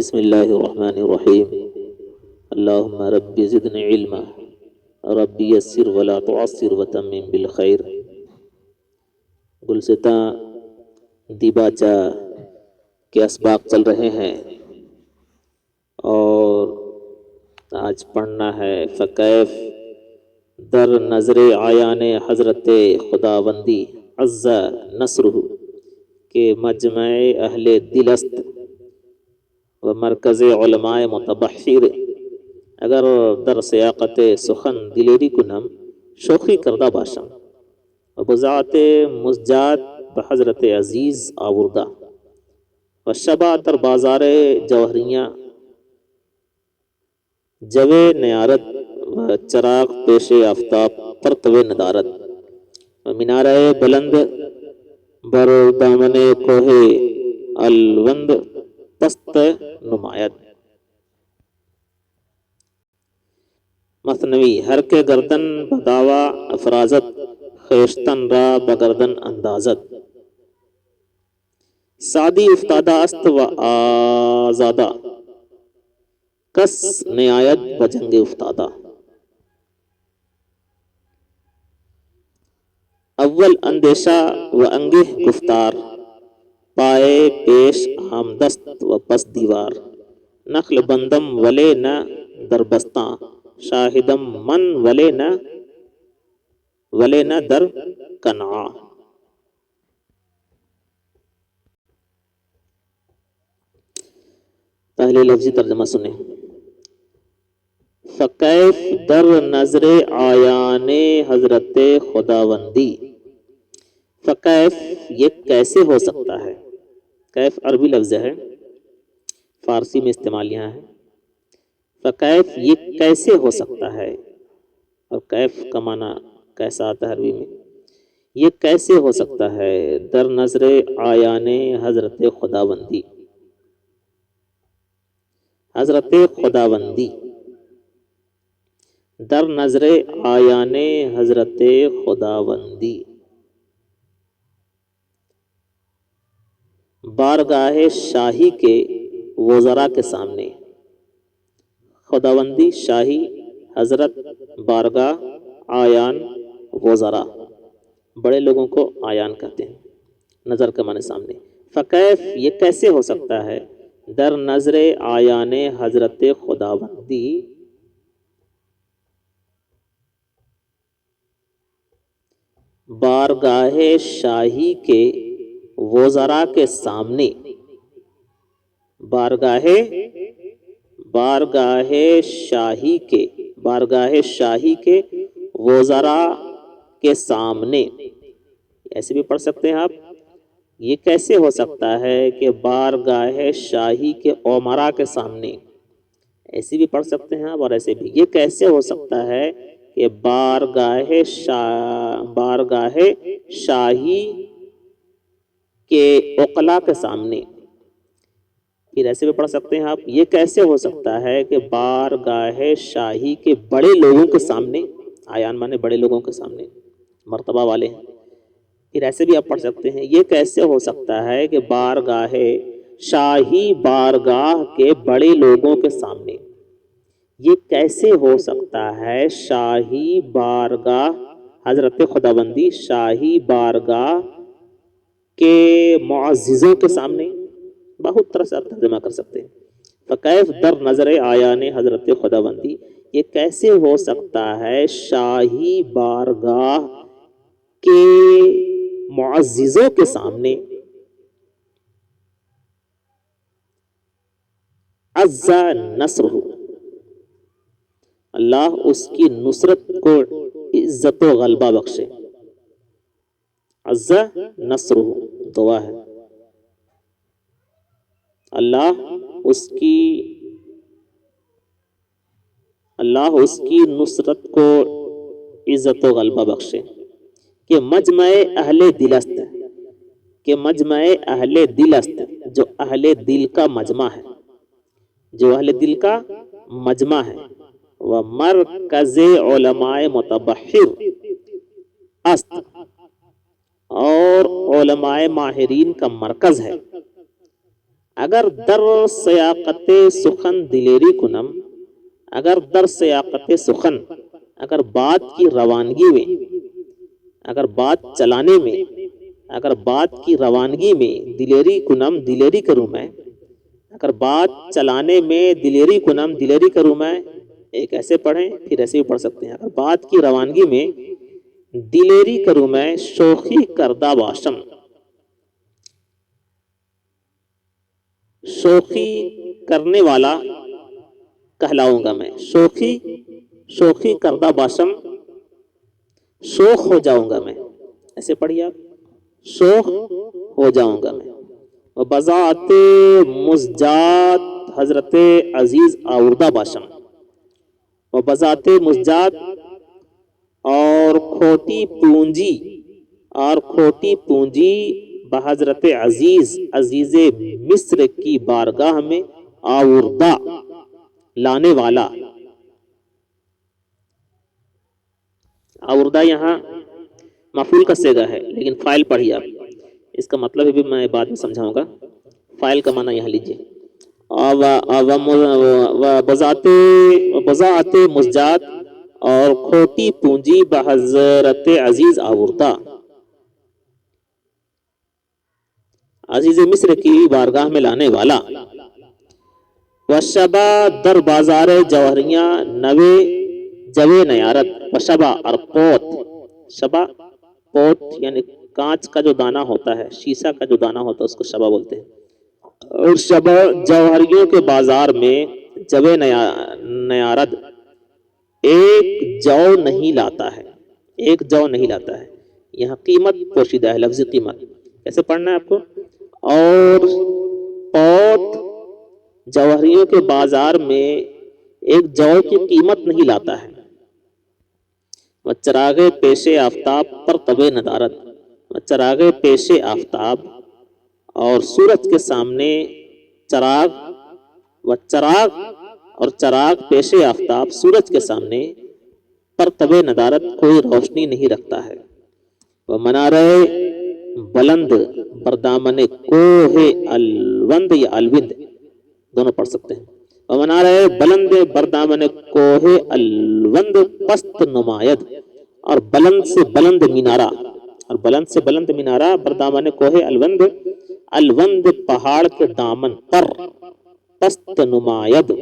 بسم اللہ الرحمن الرحیم اللہم رب زدنی علما رب یسر ولا تعسر وتمم بالخیر۔ گلستاں دیباچہ کے اسباق چل رہے ہیں اور آج پڑھنا ہے فکیف در نظر آیان حضرت خداوندی عز نصرہ کے مجمع اہل دلست و مرکز علماء متبحر اگر در سیاقت سخن دلیری کنم شوخی کردہ باشم و بزاعت مزجات بحضرت عزیز آوردہ و شبہ در بازار جوہریاں جوے نیارت و چراغ پیش آفتاب پرتو ندارت و مینارہ بلند بر دامن کوہ الوند پست نمایت۔ مثنوی ہر کے گردن بداوا افرازت خیشتن را بگردن اندازت۔ سعدی افتادہ است و آزادہ کس نیایت بجنگ افتادہ۔ اول اندیشہ و انگہ گفتار پائے پیش آمدست و پس دیوار۔ نخل بندم ولے نہ دربستاں شاہدم من ولے نہ در کنعا۔ پہلے لفظی ترجمہ سنیں۔ فکیف در نظر آیان حضرت خداوندی، فکیف یہ کیسے ہو سکتا ہے؟ کیف عربی لفظ ہے، فارسی میں استعمال یہاں ہے۔ فکیف یہ کیسے ہو سکتا ہے، اور کیف کا معنی کیسا آتا ہے عربی میں؟ یہ کیسے ہو سکتا ہے در نظر آیان حضرت خداوندی، حضرت خداوندی در نظر آیان حضرت خداوندی، بارگاہ شاہی کے وزراء کے سامنے۔ خداوندی شاہی، حضرت بارگاہ، آیان وزراء، بڑے لوگوں کو آیان کہتے ہیں، نظر کے معنی سامنے۔ فکیف یہ کیسے ہو سکتا ہے در نظر آیان حضرت خداوندی، بارگاہ شاہی کے وزراء کے سامنے۔ بارگاہ شاہی کے وزراء کے سامنے، ایسے بھی پڑھ سکتے ہیں آپ۔ یہ کیسے ہو سکتا ہے کہ بارگاہ شاہی کے امراء کے سامنے، ایسے بھی پڑھ سکتے ہیں آپ، اور ایسے بھی۔ یہ کیسے ہو سکتا ہے کہ بارگاہ شاہی کے عقلاء کے سامنے، پھر ایسے بھی پڑھ سکتے ہیں آپ۔ یہ کیسے ہو سکتا ہے کہ بارگاہ شاہی کے بڑے لوگوں کے سامنے، آیان مانے بڑے لوگوں کے سامنے، مرتبہ والے ہیں۔ پھر ایسے بھی آپ پڑھ سکتے ہیں، یہ کیسے ہو سکتا ہے کہ بارگاہ شاہی بارگاہ کے بڑے لوگوں کے سامنے۔ یہ کیسے ہو سکتا ہے شاہی بارگاہ حضرت خداوندی شاہی بارگاہ کے معززوں کے سامنے، بہت طرح سے آپ ترجمہ کر سکتے ہیں۔ فکیف در نظر آیان حضرت خداوندی، یہ کیسے ہو سکتا ہے شاہی بارگاہ کے معززوں کے سامنے، عز نصرہ، اللہ اس کی نصرت کو عزت و غلبہ بخشے۔ عز نصرہ دعا ہے، اللہ اس کی نصرت کو عزت و غلبہ بخشے۔ کہ مجمع اہل دلست، کہ مجمع اہل دلست، جو اہل دل کا مجمع ہے، جو اہل دل کا مجمع ہے، و مرکز علماء متبحر است، اور علماء ماہرین کا مرکز ہے۔ اگر در سیاقت سخن دلیری کنم، اگر در سیاقت سخن، اگر بات کی روانگی میں، اگر بات چلانے میں، اگر بات کی روانگی میں دلیری کنم، دلیری کروں میں، اگر بات چلانے میں دلیری کنم، دلیری کروں میں. ایک ایسے پڑھیں پھر ایسے بھی پڑھ سکتے ہیں. اگر بات کی روانگی میں دلیری کروں میں، شوخی کردہ باشم، شوخی کرنے والا کہلاؤں گا میں. شوخی کردہ باشم، شوخ ہو جاؤں گا میں. ایسے پڑھیے آپ، شوخ ہو جاؤں گا میں. بذات مزجات حضرت عزیز آوردہ باشم. و بذات مزجات اور کھوٹی پونجی، اور کھوٹی پونجی بحضرت عزیز، عزیز مصر کی بارگاہ میں آوردہ لانے والا. آوردہ یہاں مفعول کا صیغہ ہے لیکن فاعل پڑھیے آپ. اس کا مطلب بھی میں بعد میں سمجھاؤں گا. فاعل کا معنی یہاں لیجیے. بذات مزجات اور کھوٹی پونجی بحضرت عزیز آوردہ، عزیز مصر کی بارگاہ میں لانے والا. وشبا در بازار جوہریاں نوے جوے نیارت. وشبا اور پوت، شبا پوت یعنی کانچ کا جو دانہ ہوتا ہے، شیشہ کا جو دانہ ہوتا ہے اس کو شبا بولتے ہیں. اور شبا جوہریوں کے بازار میں جوے نیارد، ایک جو نہیں لاتا ہے، ایک جو نہیں لاتا ہے. یہاں قیمت پوشیدہ ہے، لفظی قیمت. کیسے پڑھنا ہے آپ کو؟ اور پوت جوہریوں کے بازار میں ایک جو کی قیمت نہیں لاتا ہے. وہ چراغ پیش آفتاب پر طب ندارت. وہ چراغ پیش آفتاب اور سورج کے سامنے چراغ، و چراغ اور چراغ پیش آفتاب سورج کے سامنے پر طب ندارت کوئی روشنی نہیں رکھتا ہے. وہ منارہ بلند بردامن کوہ الوند یا الوند دونوں پڑھ سکتے ہیں. وہ منارہ بلند بردامن کوہ الوند پست نماید، اور بلند سے بلند مینارہ، اور بلند سے بلند مینارہ بردامن کوہ الوند، الوند پہاڑ کے دامن پر، پست نماید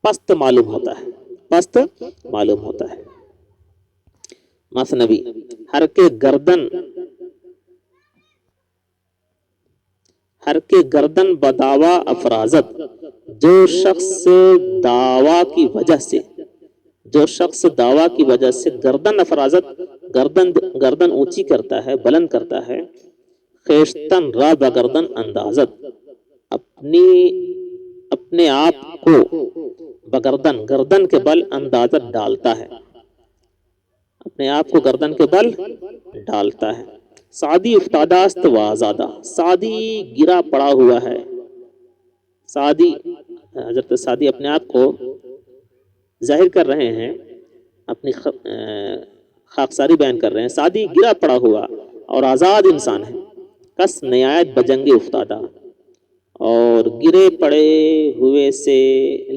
پست معلوم ہوتا ہے، پست معلوم ہوتا ہے. مثنوی. ہر کے گردن بداوا افرازت، جو شخص دعویٰ کی وجہ سے، جو شخص دعویٰ کی وجہ سے گردن افرازت، گردن اونچی کرتا ہے، بلند کرتا ہے. خیشتن را بگردن اندازت، اپنے آپ کو بگردن، گردن کے بل اندازت ڈالتا ہے، اپنے آپ کو گردن کے بل ڈالتا ہے. سعدی افتاداست و آزادہ، سعدی گرا پڑا ہوا ہے. سعدی، حضرت سعدی اپنے آپ کو ظاہر کر رہے ہیں، اپنی خاکساری بیان کر رہے ہیں. سعدی گرا پڑا ہوا اور آزاد انسان ہے. کس نہایت بجنگ افتادہ، اور گرے پڑے ہوئے سے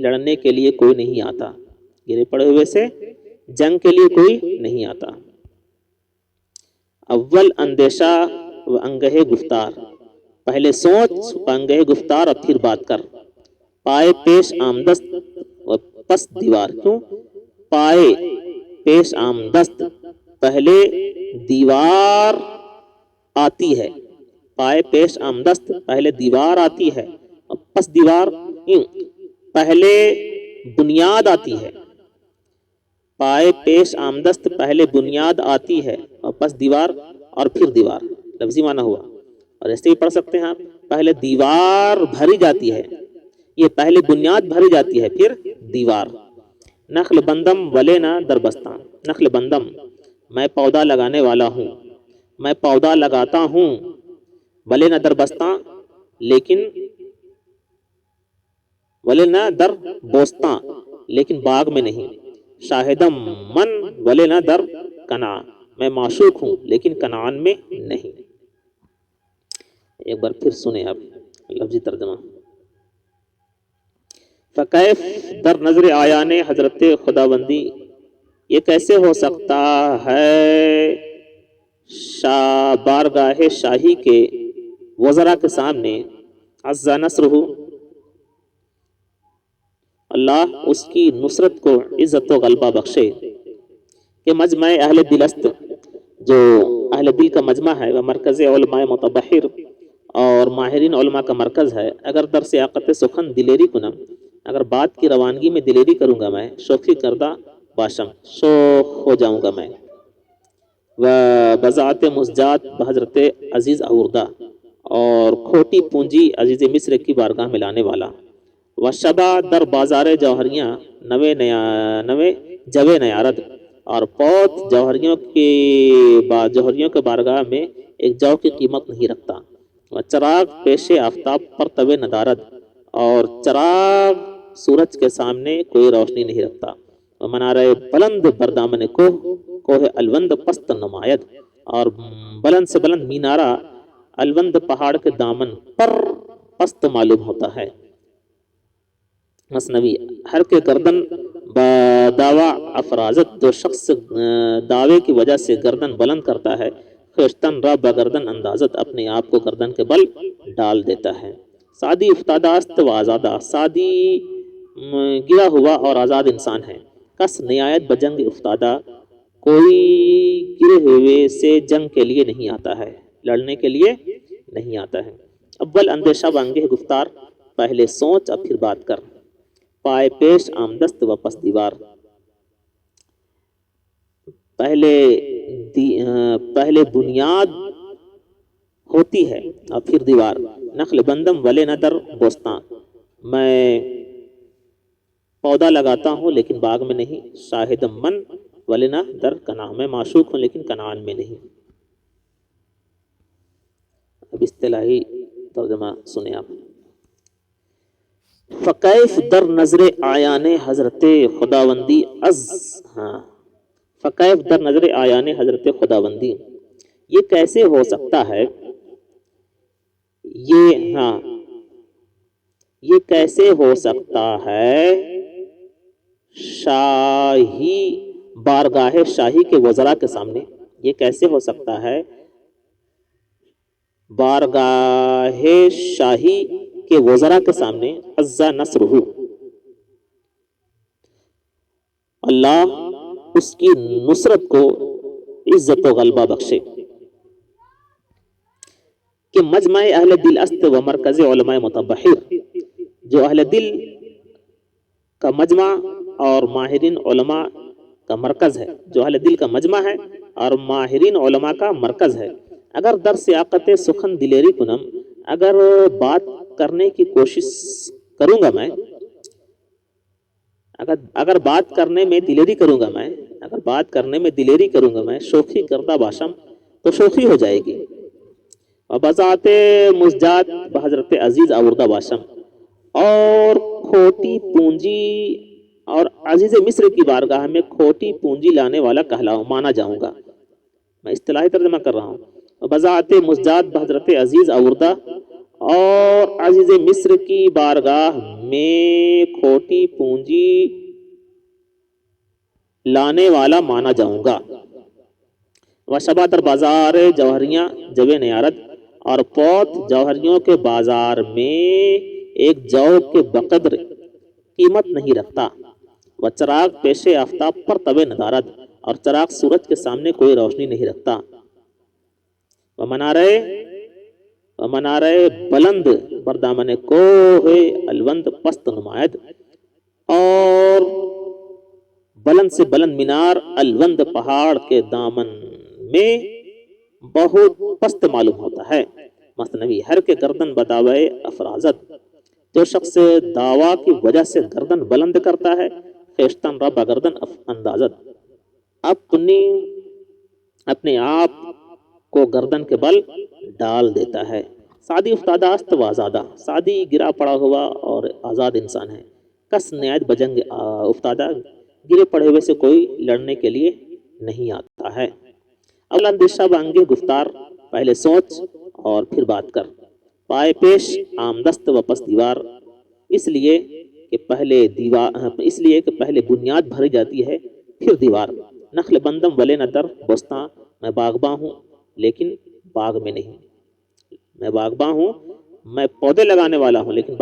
لڑنے کے لیے کوئی نہیں آتا. گرے پڑے ہوئے سے جنگ کے لیے کوئی نہیں آتا. اول اندیشہ و انگہے گفتار، پہلے سوچ و انگہے گفتار اور پھر بات کر. پائے پیش آمدست و پس دیوار، کیوں پائے پیش آمدست، پہلے دیوار آتی ہے. پائے پیش آمدست، پہلے دیوار آتی ہے، اور پس دیوار، پہلے بنیاد آتی ہے. پائے پیش آمدست، پہلے بنیاد آتی ہے اور پس دیوار اور پھر دیوار، لفظی معنی ہوا. اور ایسے بھی پڑھ سکتے ہیں آپ، پہلے دیوار بھری جاتی ہے، یہ پہلے بنیاد بھری جاتی ہے پھر دیوار. نخل بندم ولینا دربستان، نخل بندم میں پودا لگانے والا ہوں، میں پودا لگاتا ہوں. ولینا دربستان لیکن، ولینا در بوستان لیکن باغ میں نہیں. شاہدم من ولینا در کنعان، میں معشوق ہوں لیکن کنعان میں نہیں. ایک بار پھر سنیں آپ لفظی ترجمہ. فکیف در نظر آیان حضرت خداوندی، یہ کیسے ہو سکتا ہے بارگاہ شاہی کے وزراء کے سامنے، عز نصرہ، اللہ اس کی نصرت کو عزت و غلبہ بخشے، کہ مجمع اہل دل است، جو اہل دل کا مجمع ہے وہ مرکز علماء متبحر اور ماہرین علماء کا مرکز ہے. اگر در سیاقت سخن دلیری کنم، اگر بات کی روانگی میں دلیری کروں گا میں، شوخی کردہ باشم، شوخ ہو جاؤں گا میں، و بذات مزجات بحضرت عزیز آوردہ، اور کھوٹی پونجی عزیز مصر کی بارگاہ میں لانے والا، و شبہ در بازار جوہریاں نوے جوے نیارد، اور پوت جوہریوں کے بارگاہ میں ایک جو کی قیمت نہیں رکھتا، و چراغ پیش آفتاب پر طوے ندارد، اور چراغ سورج کے سامنے کوئی روشنی نہیں رکھتا، و منارہ بلند بردامن کوہ الوند پست نماید، اور بلند سے بلند مینارہ الوند پہاڑ کے دامن پر پست معلوم ہوتا ہے. مثنوی، ہر کے گردن دعوی افرازت، جو شخص دعوے کی وجہ سے گردن بلند کرتا ہے، خیشتن را بگردن اندازت، اپنے آپ کو گردن کے بل ڈال دیتا ہے. سعدی افتادہ است و آزادہ، سعدی گرا ہوا اور آزاد انسان ہے. کس نہایت بجنگ افتادہ، کوئی گرے ہوئے سے جنگ کے لیے نہیں آتا ہے، لڑنے کے لیے نہیں آتا ہے. اول اندیشہ بانگے گفتار، پہلے سوچ اب پھر بات کر، پائے پیش آمدست و پس دیوار، پہلے بنیاد ہوتی ہے اور پھر دیوار. نخل بندم ولے نہ در بوستان، میں پودا لگاتا ہوں لیکن باغ میں نہیں. شاہدم من ولے نہ در کنعان، میں معشوق ہوں لیکن کنعان میں نہیں. اب اصطلاحی ترجمہ سنیں آپ. فکیف در نظر آیان حضرت خداوندی فکیف در نظر آیان حضرت خداوندی، یہ کیسے ہو سکتا ہے، یہ کیسے ہو سکتا ہے شاہی بارگاہ شاہی کے وزراء کے سامنے، یہ کیسے ہو سکتا ہے بارگاہ شاہی کے وزراء کے سامنے، عز نصرہ، اللہ اس کی نصرت کو عزت و غلبہ بخشے، کہ مجمع اہل دل است و مرکز علماء متبحر، جو اہل دل کا مجمع اور ماہرین علماء کا مرکز ہے، جو اہل دل کا مجمع ہے اور ماہرین علماء کا مرکز ہے. اگر در سیاقت سخن دلیری کنم، اگر بات کرنے کی کوشش کروں گا میں، اگر بات کرنے میں دلیری کروں گا میں، اگر بات کرنے میں دلیری کروں گا میں، شوخی کردہ باشم، تو شوخی ہو جائے گی. بذات مزجات بحضرت عزیز آوردہ باشم، اور کھوٹی پونجی اور عزیز مصر کی بارگاہ میں کھوٹی پونجی لانے والا کہلاؤں، مانا جاؤں گا. میں اصطلاحی ترجمہ کر رہا ہوں. بذات مزجات بحضرت عزیز آوردہ، اور عزیز مصر کی بارگاہ میں کھوٹی پونجی لانے والا مانا جاؤں گا. وشبہ در بازار جوہریاں جوے نیارد، اور پوت جوہریوں کے بازار میں ایک جو کے بقدر قیمت نہیں رکھتا. وہ چراغ پیش آفتاب پر طوے ندارد، اور چراغ سورج کے سامنے کوئی روشنی نہیں رکھتا. و منارہ بلند بردامن کوہ الوند پست نماید، اور بلند سے بلند مینار الوند پہاڑ کے دامن میں بہت پست معلوم ہوتا ہے. مثنوی، ہر کے گردن بداوے افرازت، جو شخص دعویٰ کی وجہ سے گردن بلند کرتا ہے، خیشتن را بگردن اندازت، اپنے آپ کو گردن کے بل ڈال دیتا ہے. سعدی افتادہ است و آزادہ، سعدی گرا پڑا ہوا اور آزاد انسان ہے. کس نہایت بجنگ افتادہ، گرے پڑے ہوئے سے کوئی لڑنے کے لیے نہیں آتا ہے. اول اندیشہ بانگے گفتار، پہلے سوچ اور پھر بات کر. پائے پیش آمدست و پس دیوار، اس لیے کہ پہلے بنیاد بھری جاتی ہے پھر دیوار۔ نخل بندم ولے نہ در بستاں، میں باغباں ہوں لیکن باغ میں نہیں۔ میں باغباں ہوں، میں پودے لگانے والا ہوں لیکن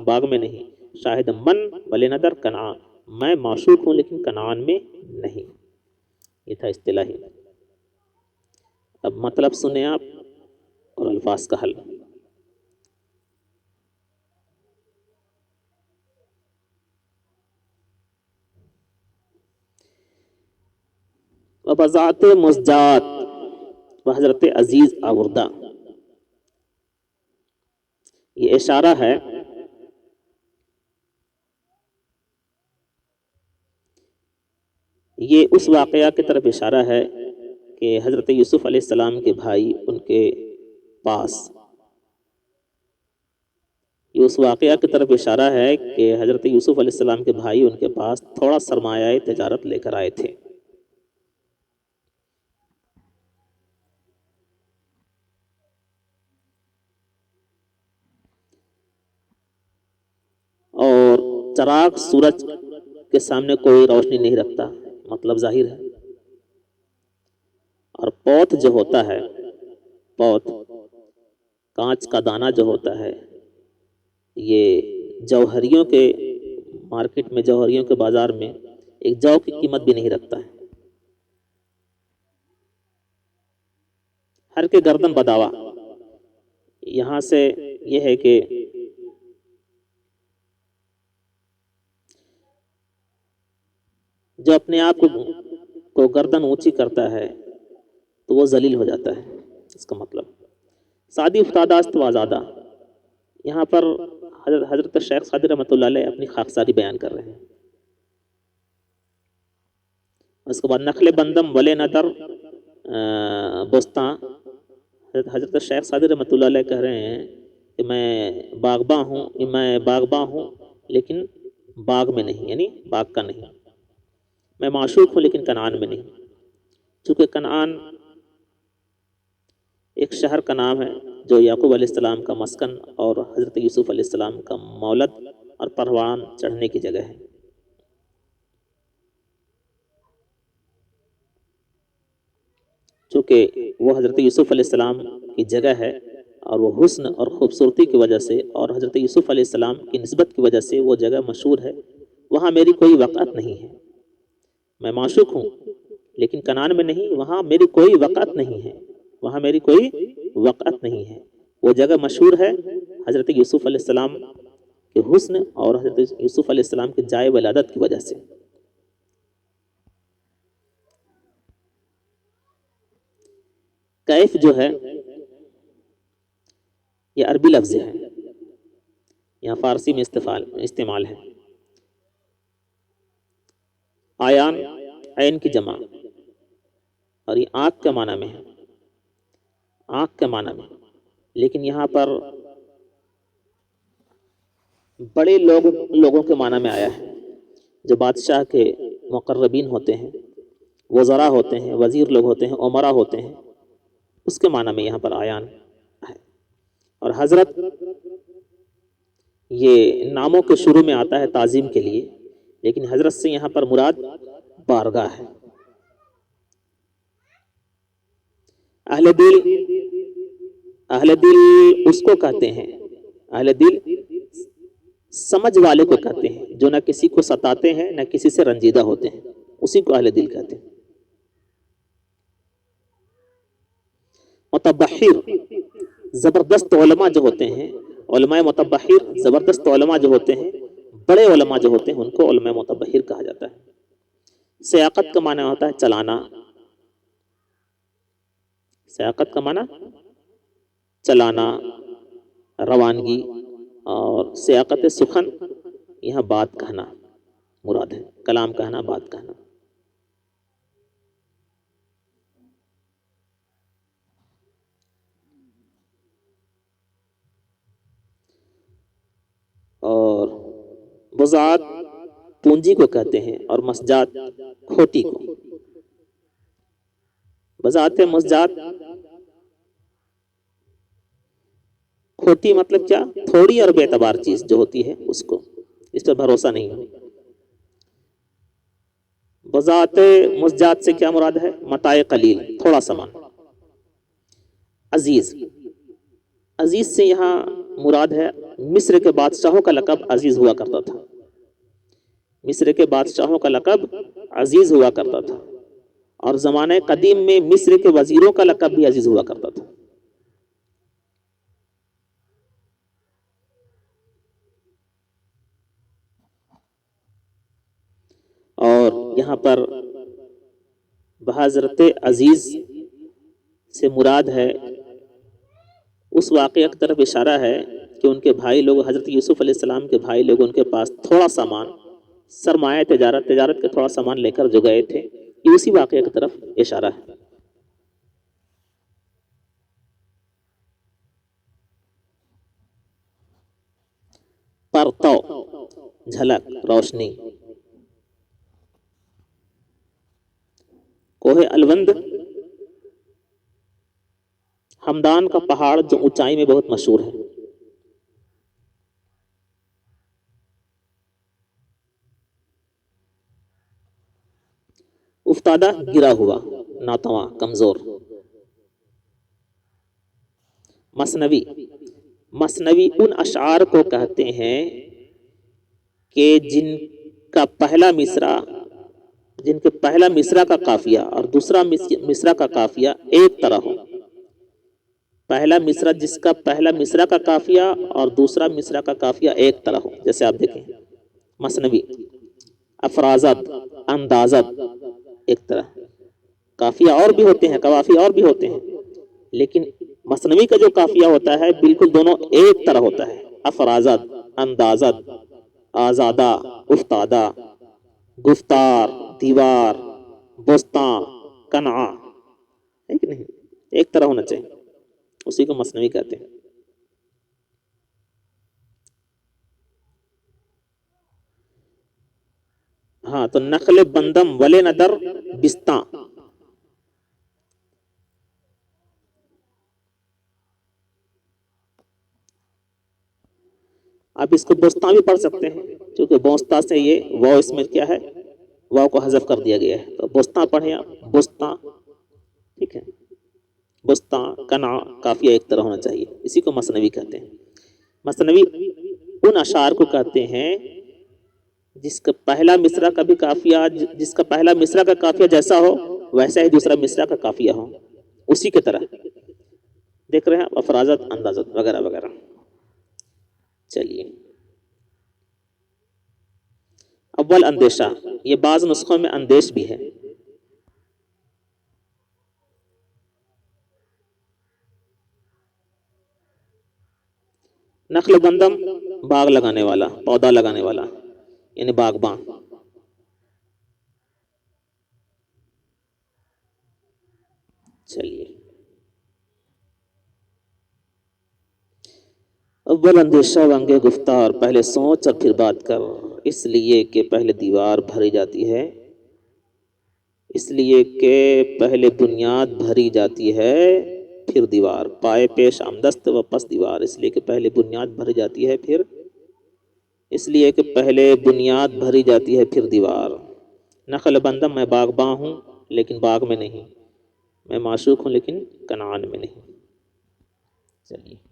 باغ میں نہیں۔ شاہد من ولے نہ در کنعان، میں معشوق ہوں لیکن کنعان میں نہیں۔ یہ تھا اصطلاحی۔ اب مطلب سنیں آپ اور الفاظ کا حل۔ وبذات مزجات و حضرت عزیز آوردہ، یہ اشارہ ہے یہ اس واقعہ کی طرف اشارہ ہے کہ حضرت یوسف علیہ السلام کے بھائی ان کے پاس، یہ اس واقعہ کی طرف اشارہ ہے کہ حضرت یوسف علیہ السلام کے بھائی ان کے پاس تھوڑا سرمایہ تجارت لے کر آئے تھے، اور چراغ سورج کے سامنے کوئی روشنی نہیں رکھتا، مطلب ظاہر ہے۔ اور پوت جو ہوتا ہے، پوت کانچ کا دانہ جو ہوتا ہے، یہ جوہریوں کے مارکیٹ میں، جوہریوں کے بازار میں ایک جو کی قیمت بھی نہیں رکھتا ہے۔ ہر کے گردن بداوا، یہاں سے یہ ہے کہ جو اپنے آپ کو گردن اونچی کرتا ہے تو وہ ذلیل ہو جاتا ہے، اس کا مطلب۔ سادی افتادہ است و آزادہ، یہاں پر حضرت شیخ سعدی رحمۃ اللہ علیہ اپنی خاکساری بیان کر رہے ہیں۔ اس کے بعد نخل بندم ولے ندر بستاں، حضرت شیخ سعدی رحمۃ اللہ علیہ کہہ رہے ہیں کہ میں باغباں ہوں لیکن باغ میں نہیں، یعنی باغ کا نہیں۔ میں معشوق ہوں لیکن کنعان میں نہیں، چونکہ کنعان ایک شہر کا نام ہے جو یعقوب علیہ السلام کا مسکن اور حضرت یوسف علیہ السلام کا مولد اور پروان چڑھنے کی جگہ ہے۔ چونکہ وہ حضرت یوسف علیہ السلام کی جگہ ہے اور وہ حسن اور خوبصورتی کی وجہ سے اور حضرت یوسف علیہ السلام کی نسبت کی وجہ سے وہ جگہ مشہور ہے، وہاں میری کوئی وقعت نہیں ہے۔ میں معشوق ہوں لیکن کنعان میں نہیں، وہاں میری کوئی وقعت نہیں ہے، وہاں میری کوئی وقعت نہیں ہے۔ وہ جگہ مشہور ہے حضرت یوسف علیہ السلام کے حسن اور حضرت یوسف علیہ السلام کے جائے ولادت کی وجہ سے۔ کیف جو ہے یہ عربی لفظ ہے، یہاں فارسی میں استعمال ہے۔ آیان عین کی جمع، اور یہ آنکھ کے معنی میں ہے، آنکھ کے معنی میں، لیکن یہاں پر بڑے لوگوں کے معنی میں آیا ہے، جو بادشاہ کے مقربین ہوتے ہیں، وزراء ہوتے ہیں، وزیر لوگ ہوتے ہیں، امراء ہوتے ہیں، اس کے معنی میں یہاں پر آیان ہے۔ اور حضرت یہ ناموں کے شروع میں آتا ہے تعظیم کے لیے، لیکن حضرت سے یہاں پر مراد بارگاہ ہے۔ اہل دل اس کو کہتے ہیں، اہل دل سمجھ والے کو کہتے ہیں، جو نہ کسی کو ستاتے ہیں نہ کسی سے رنجیدہ ہوتے ہیں، اسی کو اہل دل کہتے ہیں۔ متبحر، زبردست علماء جو ہوتے ہیں، علماء متبحر، زبردست علماء جو ہوتے ہیں، بڑے علماء جو ہوتے ہیں، ان کو علماء متبحر کہا جاتا ہے۔ سیاقت کا معنی ہوتا ہے چلانا، سیاقت کا معنی چلانا، روانگی، اور سیاقت سخن یہاں بات کہنا مراد ہے، کلام کہنا، بات کہنا۔ اور بضاعت پونجی کو کہتے ہیں، اور مسجات کھوٹی کو۔ بضاعت مسجات کھوٹی مطلب کیا؟ تھوڑی اور بے اعتبار چیز جو ہوتی ہے اس کو، اس پر بھروسہ نہیں ہو۔ بذات مزجات سے کیا مراد ہے؟ متاع قلیل، تھوڑا سامان۔ عزیز، عزیز سے یہاں مراد ہے مصر کے بادشاہوں کا لقب عزیز ہوا کرتا تھا، مصر کے بادشاہوں کا لقب عزیز ہوا کرتا تھا، اور زمانہ قدیم میں مصر کے وزیروں کا لقب بھی عزیز ہوا کرتا تھا۔ اور یہاں پر بحضرت عزیز سے مراد ہے اس واقعہ کی طرف اشارہ ہے کہ ان کے بھائی لوگ، حضرت یوسف علیہ السلام کے بھائی لوگ، ان کے پاس تھوڑا سامان، سرمایہ تجارت کے تھوڑا سامان لے کر جو گئے تھے، یہ اسی واقعہ کی طرف اشارہ ہے۔ پرتو، جھلک، روشنی۔ کوہ الوند ہمدان کا پہاڑ جو اونچائی میں بہت مشہور ہے۔ افتادہ، گرا ہوا، ناتواں، کمزور۔ مثنوی، مثنوی ان اشعار کو کہتے ہیں کہ جن کے پہلا مصرع کا قافیہ اور دوسرا مصرع کا قافیہ ایک طرح ہو۔ پہلا مصرع، جس کا پہلا مصرع کا قافیہ اور دوسرا مصرع کا قافیہ ایک طرح ہو، جیسے آپ دیکھیں مثنوی، افرازت، اندازت، ایک طرح۔ قافیہ اور بھی ہوتے ہیں، قوافی اور بھی ہوتے ہیں، لیکن مثنوی کا جو قافیہ ہوتا ہے بالکل دونوں ایک طرح ہوتا ہے۔ افرازت، اندازت، آزادہ، افتادہ، گفتار، دیوار، بستاں، کنعا، ہے کہ نہیں؟ ایک طرح ہونا چاہیے، اسی کو مثنوی کہتے ہیں۔ ہاں تو نخل بندم ولے ندر بستاں، آپ اس کو بستاں بھی پڑھ سکتے ہیں، کیونکہ بوستا سے یہ واو اس میں کیا ہے، واو کو حذف کر دیا گیا ہے، تو بستاں پڑھیں آپ، بستاں، ٹھیک ہے۔ بستاں، کنع، قافیہ ایک طرح ہونا چاہیے، اسی کو مثنوی کہتے ہیں۔ مثنوی ان اشعار کو کہتے ہیں جس کا پہلا مصرع کا بھی قافیہ، جس کا پہلا مصرع کا قافیہ جیسا ہو ویسا ہی دوسرا مصرع کا قافیہ ہو، اسی کی طرح۔ دیکھ رہے ہیں آپ، افرازت، اندازت وغیرہ وغیرہ۔ چلیے، اول اندیشہ، یہ بعض نسخوں میں اندیش بھی ہے۔ نخل بندم، باغ لگانے والا، پودا لگانے والا، یعنی باغباں۔ چلیے، اول اندیشہ وانگے گفتار، پہلے سوچ اور پھر بات کر، اس لیے کہ پہلے دیوار بھری جاتی ہے، اس لیے کہ پہلے بنیاد بھری جاتی ہے پھر دیوار، پائے پیش آمدست و پس دیوار، اس لیے کہ پہلے بنیاد بھری جاتی ہے پھر، اس لیے کہ پہلے بنیاد بھری جاتی ہے پھر دیوار۔ نخل بندم، میں باغباں ہوں لیکن باغ میں نہیں، میں معشوق ہوں لیکن کنعان میں نہیں۔ چلیے۔